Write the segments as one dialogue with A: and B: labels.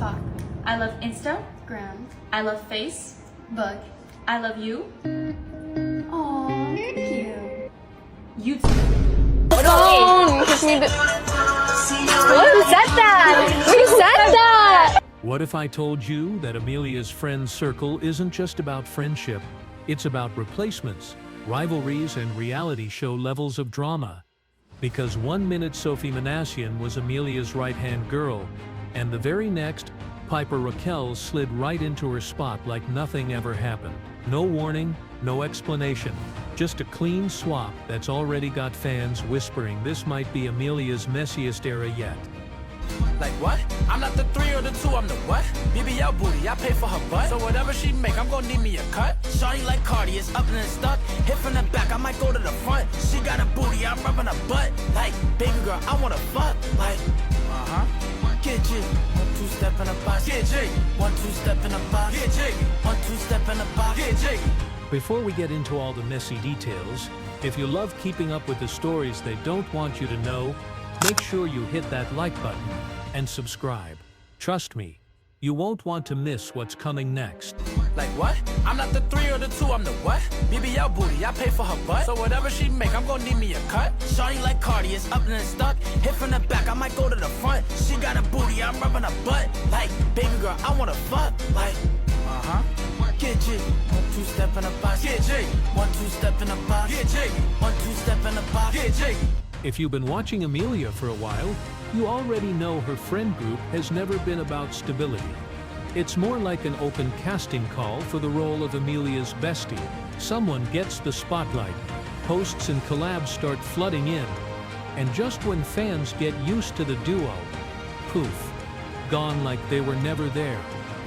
A: TikTok.
B: I love Insta.
A: Gram.
B: I love Face.
A: Book.
B: I love you.
A: Aww, thank you.
B: YouTube.
C: Who said that? Who said that?
D: What if I told you that Amelia's friend circle isn't just about friendship, it's about replacements, rivalries, and reality show levels of drama? Because 1 minute Sophie Manassian was Amelia's right-hand girl, and the very next, Piper Rockelle slid right into her spot like nothing ever happened. No warning, no explanation, just a clean swap that's already got fans whispering this might be Amelia's messiest era yet.
E: Like what? I'm not the 3 or the 2, I'm the what? BBL booty, I pay for her butt. So whatever she make, I'm gonna need me a cut. Shawty like Cardi, it's up and it's stuck. Hit from the back, I might go to the front. She got a booty, I'm rubbing her butt. Like, baby girl, I wanna fuck. Like, get jig, 1-2 step in the box. Get jig, 1-2 step in the box. Get jig, 1-2 step in the box. Get jig.
D: Before we get into all the messy details, if you love keeping up with the stories they don't want you to know, make sure you hit that like button and subscribe. Trust me, you won't want to miss what's coming next.
E: Like what? I'm not the 3 or the 2, I'm the what? BBL booty, I pay for her butt. So whatever she make, I'm gonna need me a cut. Shawty like Cardi, it's up and it's stuck. Hit from the back, I might go to the front. She got a booty, I'm rubbing her butt. Like, baby girl, I wanna fuck. Like, get jig, 1-2 step in the box. Get jig, 1-2 step in the box. Get jig, 1-2 step in the box. Get jig.
D: If you've been watching Amelia for a while, you already know her friend group has never been about stability. It's more like an open casting call for the role of Amelia's bestie. Someone gets the spotlight, posts and collabs start flooding in, and just when fans get used to the duo, poof, gone like they were never there.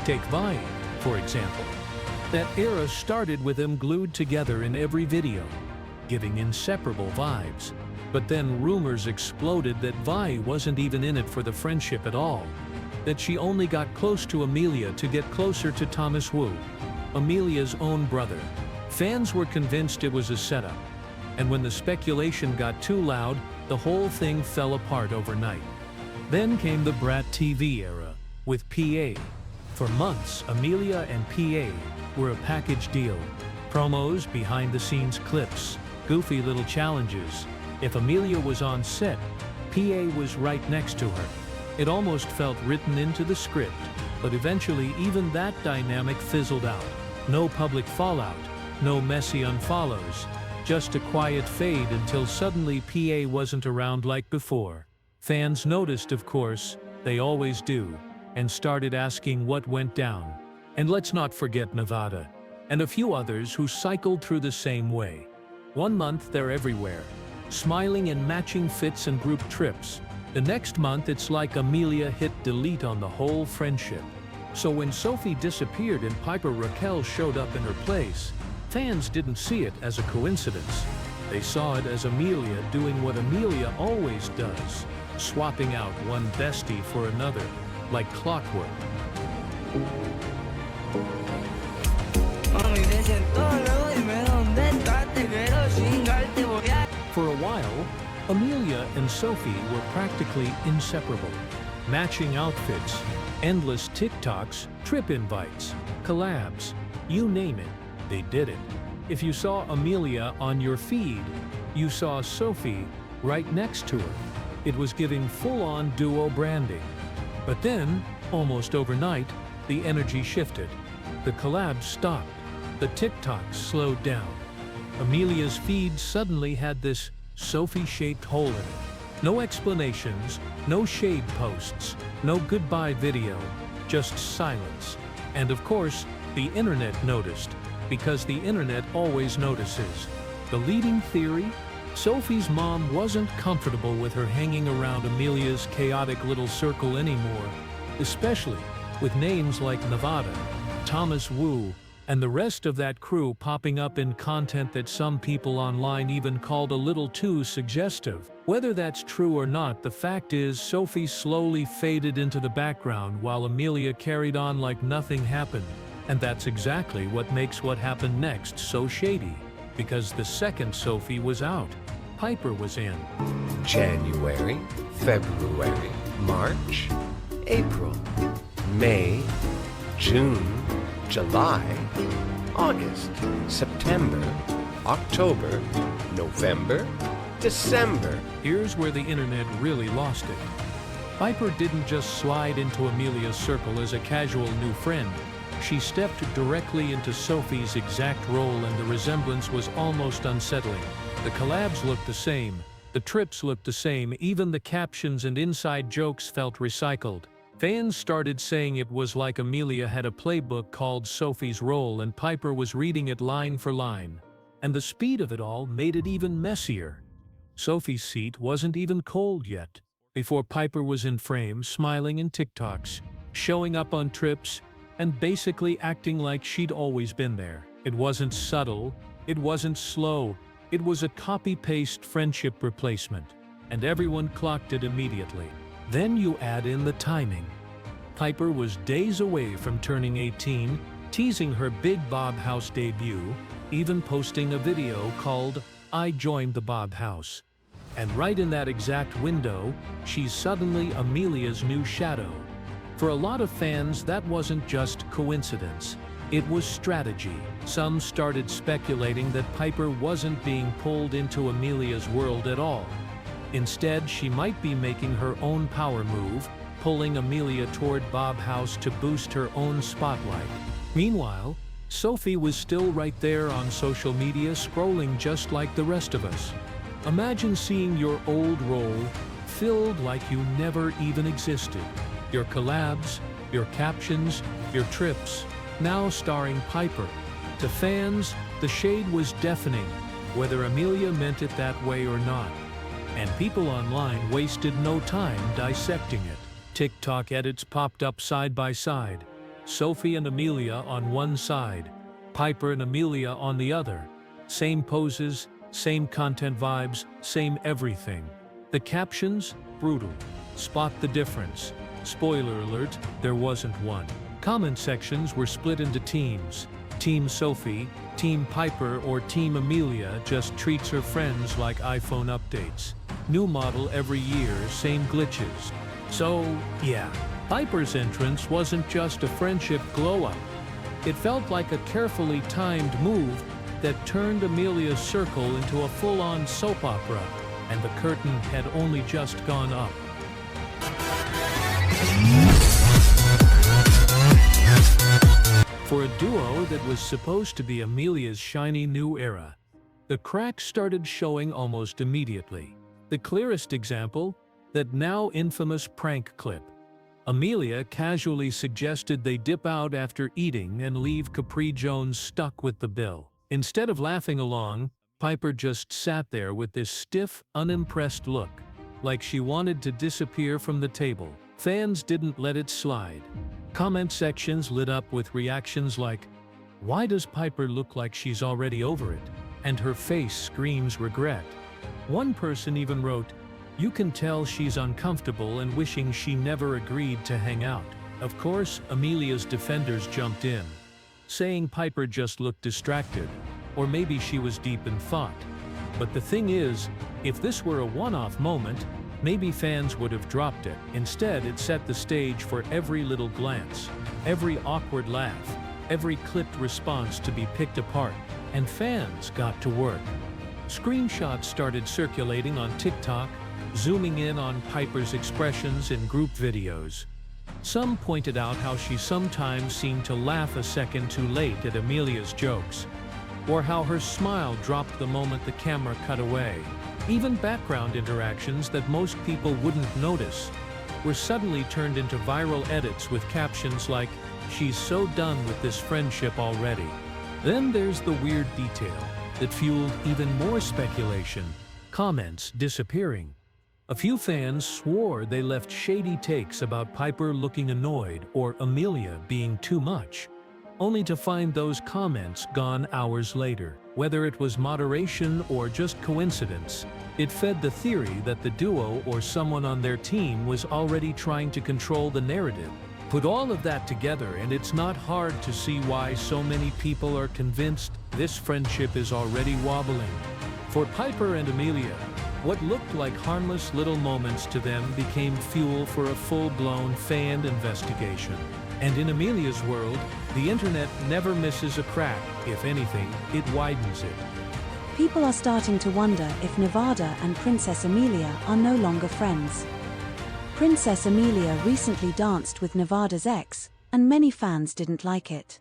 D: Take Vi, for example. That era started with them glued together in every video, giving inseparable vibes. But then rumors exploded that Vi wasn't even in it for the friendship at all, that she only got close to Amelia to get closer to Thomas Wu, Amelia's own brother. Fans were convinced it was a setup, and when the speculation got too loud, the whole thing fell apart overnight. Then came the Brat TV era, with PA. For months, Amelia and PA were a package deal. Promos, behind-the-scenes clips, goofy little challenges. If Amelia was on set, PA was right next to her. It almost felt written into the script, but eventually even that dynamic fizzled out. No public fallout, no messy unfollows, just a quiet fade until suddenly PA wasn't around like before. Fans noticed, of course, they always do, and started asking what went down. And let's not forget Nevada, and a few others who cycled through the same way. 1 month they're everywhere, smiling in matching fits and group trips. The next month it's like Amelia hit delete on the whole friendship. So when Sophie disappeared and Piper Rockelle showed up in her place, fans didn't see it as a coincidence. They saw it as Amelia doing what Amelia always does, swapping out one bestie for another, like clockwork. For a while, Amelia and Sophie were practically inseparable. Matching outfits, endless TikToks, trip invites, collabs, you name it, they did it. If you saw Amelia on your feed, you saw Sophie right next to her. It was giving full-on duo branding. But then, almost overnight, the energy shifted. The collabs stopped. The TikToks slowed down. Amelia's feed suddenly had this Sophie-shaped hole in it. No explanations, no shade posts, no goodbye video, just silence. And of course, the internet noticed, because the internet always notices. The leading theory? Sophie's mom wasn't comfortable with her hanging around Amelia's chaotic little circle anymore, especially with names like Nevada, Thomas Wu, and the rest of that crew popping up in content that some people online even called a little too suggestive. Whether that's true or not, the fact is Sophie slowly faded into the background while Amelia carried on like nothing happened. And that's exactly what makes what happened next so shady. Because the second Sophie was out, Piper was in.
F: January, February, March, April, May, June, July, August, September, October, November, December.
D: Here's where the internet really lost it. Piper didn't just slide into Amelia's circle as a casual new friend. She stepped directly into Sophie's exact role, and the resemblance was almost unsettling. The collabs looked the same, the trips looked the same, even the captions and inside jokes felt recycled. Fans started saying it was like Amelia had a playbook called Sophie's Role and Piper was reading it line for line. And the speed of it all made it even messier. Sophie's seat wasn't even cold yet, before Piper was in frame, smiling in TikToks, showing up on trips, and basically acting like she'd always been there. It wasn't subtle, it wasn't slow, it was a copy-paste friendship replacement, and everyone clocked it immediately. Then you add in the timing. Piper was days away from turning 18, teasing her Big Bob House debut, even posting a video called "I Joined the Bob House." And right in that exact window, she's suddenly Amelia's new shadow. For a lot of fans, that wasn't just coincidence. It was strategy. Some started speculating that Piper wasn't being pulled into Amelia's world at all. Instead, she might be making her own power move, pulling Amelia toward Bob House to boost her own spotlight. Meanwhile, Sophie was still right there on social media, scrolling just like the rest of us. Imagine seeing your old role filled like you never even existed. Your collabs, your captions, your trips, now starring Piper. To fans, the shade was deafening, whether Amelia meant it that way or not. And people online wasted no time dissecting it. TikTok edits popped up side by side. Sophie and Amelia on one side, Piper and Amelia on the other. Same poses, same content vibes, same everything. The captions? Brutal. Spot the difference. Spoiler alert, there wasn't one. Comment sections were split into teams. Team Sophie, Team Piper, or Team Amelia just treats her friends like iPhone updates. New model every year, same glitches. So, yeah, Piper's entrance wasn't just a friendship glow-up. It felt like a carefully timed move that turned Amelia's circle into a full-on soap opera, and the curtain had only just gone up. For a duo that was supposed to be Amelia's shiny new era, the cracks started showing almost immediately. The clearest example, that now infamous prank clip. Amelia casually suggested they dip out after eating and leave Capri Jones stuck with the bill. Instead of laughing along, Piper just sat there with this stiff, unimpressed look, like she wanted to disappear from the table. Fans didn't let it slide. Comment sections lit up with reactions like, "Why does Piper look like she's already over it?" And her face screams regret. One person even wrote, "You can tell she's uncomfortable and wishing she never agreed to hang out." Of course, Amelia's defenders jumped in, saying Piper just looked distracted, or maybe she was deep in thought. But the thing is, if this were a one-off moment, maybe fans would have dropped it. Instead, it set the stage for every little glance, every awkward laugh, every clipped response to be picked apart, and fans got to work. Screenshots started circulating on TikTok, zooming in on Piper's expressions in group videos. Some pointed out how she sometimes seemed to laugh a second too late at Amelia's jokes, or how her smile dropped the moment the camera cut away. Even background interactions that most people wouldn't notice were suddenly turned into viral edits with captions like, "She's so done with this friendship already." Then there's the weird detail that fueled even more speculation: comments disappearing. A few fans swore they left shady takes about Piper looking annoyed or Amelia being too much, only to find those comments gone hours later. Whether it was moderation or just coincidence, it fed the theory that the duo or someone on their team was already trying to control the narrative. Put all of that together and it's not hard to see why so many people are convinced this friendship is already wobbling. For Piper and Amelia, What looked like harmless little moments to them became fuel for a full-blown fan investigation. And in Amelia's world, the internet never misses a crack. If anything, it widens it.
G: People are starting to wonder if Nevada and Princess Amelia are no longer friends. Princess Amelia recently danced with Nevada's ex, and many fans didn't like it.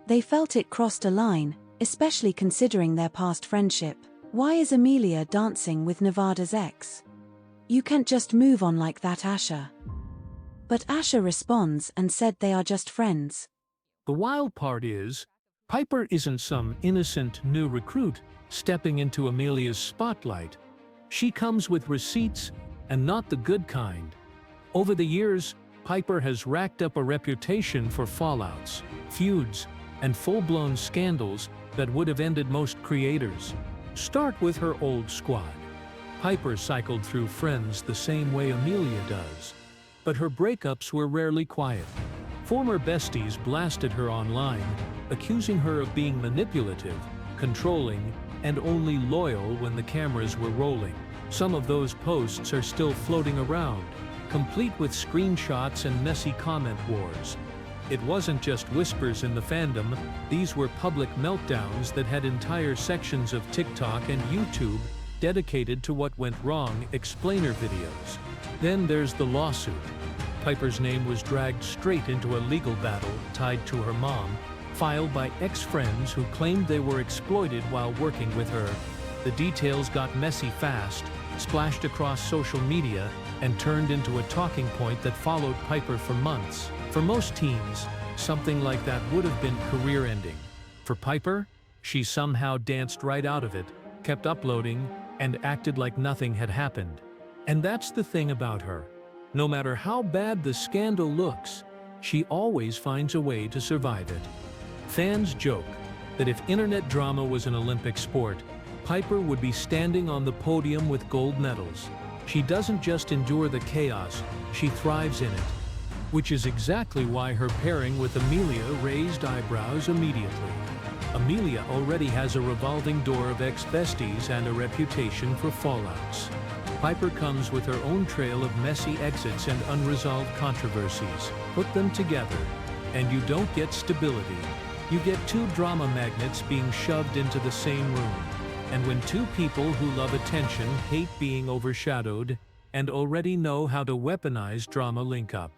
G: They felt it crossed a line, especially considering their past friendship. Why is Amelia dancing with Nevada's ex? You can't just move on like that, Asher. But Asher responds and said they are just friends.
D: The wild part is, Piper isn't some innocent new recruit stepping into Amelia's spotlight. She comes with receipts, and not the good kind. Over the years, Piper has racked up a reputation for fallouts, feuds, and full-blown scandals that would have ended most creators. Start with her old squad. Piper cycled through friends the same way Amelia does. But her breakups were rarely quiet. Former besties blasted her online, accusing her of being manipulative, controlling, and only loyal when the cameras were rolling. Some of those posts are still floating around, complete with screenshots and messy comment wars. It wasn't just whispers in the fandom, these were public meltdowns that had entire sections of TikTok and YouTube dedicated to what went wrong explainer videos. Then there's the lawsuit. Piper's name was dragged straight into a legal battle tied to her mom, filed by ex-friends who claimed they were exploited while working with her. The details got messy fast, splashed across social media, and turned into a talking point that followed Piper for months. For most teens, something like that would have been career-ending. For Piper, she somehow danced right out of it, kept uploading, and acted like nothing had happened. And that's the thing about her. No matter how bad the scandal looks, she always finds a way to survive it. Fans joke that if internet drama was an Olympic sport, Piper would be standing on the podium with gold medals. She doesn't just endure the chaos, she thrives in it. Which is exactly why her pairing with Amelia raised eyebrows immediately. Amelia already has a revolving door of ex-besties and a reputation for fallouts. Piper comes with her own trail of messy exits and unresolved controversies. Put them together, and you don't get stability. You get two drama magnets being shoved into the same room. And when two people who love attention hate being overshadowed and already know how to weaponize drama link up.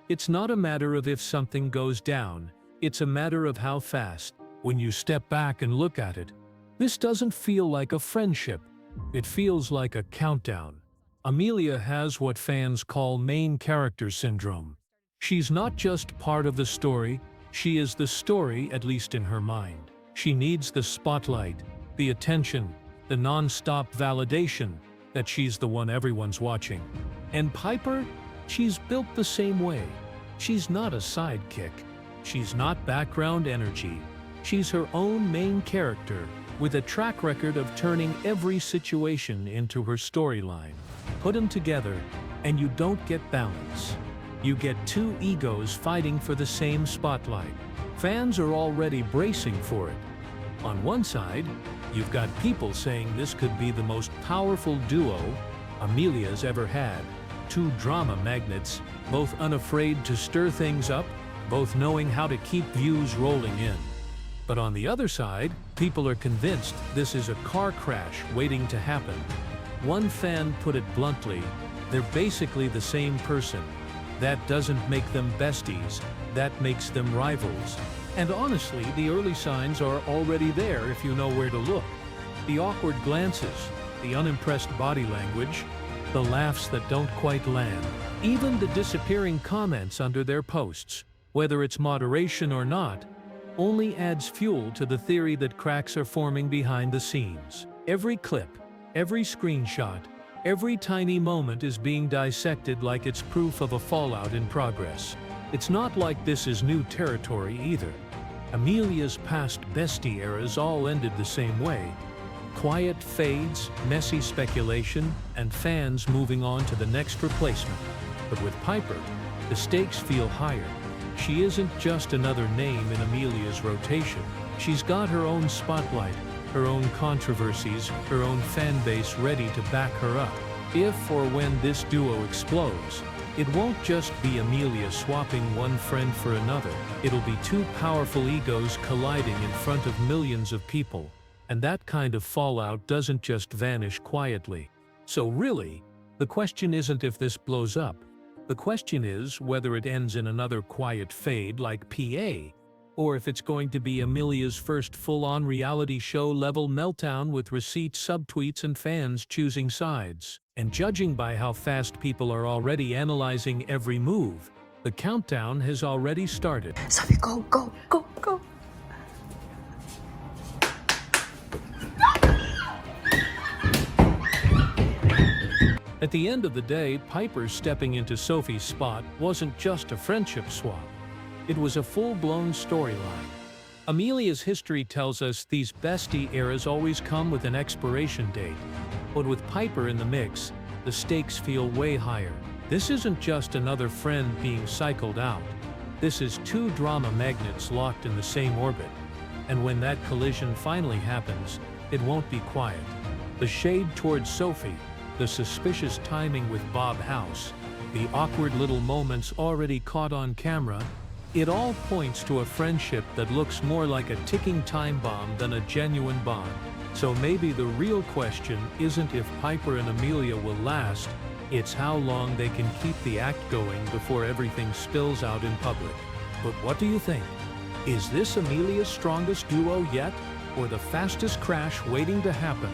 D: It's not a matter of if something goes down, it's a matter of how fast. When you step back and look at it, this doesn't feel like a friendship. It feels like a countdown. Amelia has what fans call main character syndrome. She's not just part of the story, she is the story, at least in her mind. She needs the spotlight, the attention, the non-stop validation that she's the one everyone's watching. And Piper, she's built the same way. She's not a sidekick. She's not background energy. She's her own main character, with a track record of turning every situation into her storyline. Put them together, and you don't get balance. You get two egos fighting for the same spotlight. Fans are already bracing for it. On one side, you've got people saying this could be the most powerful duo Amelia's ever had. Two drama magnets, both unafraid to stir things up, both knowing how to keep views rolling in. But on the other side, people are convinced this is a car crash waiting to happen. One fan put it bluntly, they're basically the same person. That doesn't make them besties, that makes them rivals. And honestly, the early signs are already there if you know where to look. The awkward glances, the unimpressed body language, the laughs that don't quite land. Even the disappearing comments under their posts, whether it's moderation or not, only adds fuel to the theory that cracks are forming behind the scenes. Every clip, every screenshot, every tiny moment is being dissected like it's proof of a fallout in progress. It's not like this is new territory either. Amelia's past bestie eras all ended the same way. Quiet fades, messy speculation, and fans moving on to the next replacement. But with Piper, the stakes feel higher. She isn't just another name in Amelia's rotation. She's got her own spotlight, her own controversies, her own fan base ready to back her up. If or when this duo explodes, it won't just be Amelia swapping one friend for another. It'll be two powerful egos colliding in front of millions of people. And that kind of fallout doesn't just vanish quietly. So really, the question isn't if this blows up. The question is whether it ends in another quiet fade like PA, or if it's going to be Amelia's first full-on reality show-level meltdown with receipts, subtweets, and fans choosing sides. And judging by how fast people are already analyzing every move, the countdown has already started.
C: Sophie, go, go, go, go.
D: At the end of the day, Piper stepping into Sophie's spot wasn't just a friendship swap. It was a full-blown storyline. Amelia's history tells us these bestie eras always come with an expiration date. But with Piper in the mix, the stakes feel way higher. This isn't just another friend being cycled out. This is two drama magnets locked in the same orbit. And when that collision finally happens, it won't be quiet. The shade towards Sophie, the suspicious timing with Bob House, the awkward little moments already caught on camera, it all points to a friendship that looks more like a ticking time bomb than a genuine bond. So maybe the real question isn't if Piper and Amelia will last, it's how long they can keep the act going before everything spills out in public. But what do you think? Is this Amelia's strongest duo yet, or the fastest crash waiting to happen?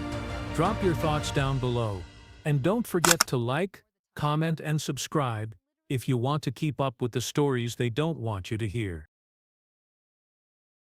D: Drop your thoughts down below. And don't forget to like, comment, and subscribe if you want to keep up with the stories they don't want you to hear.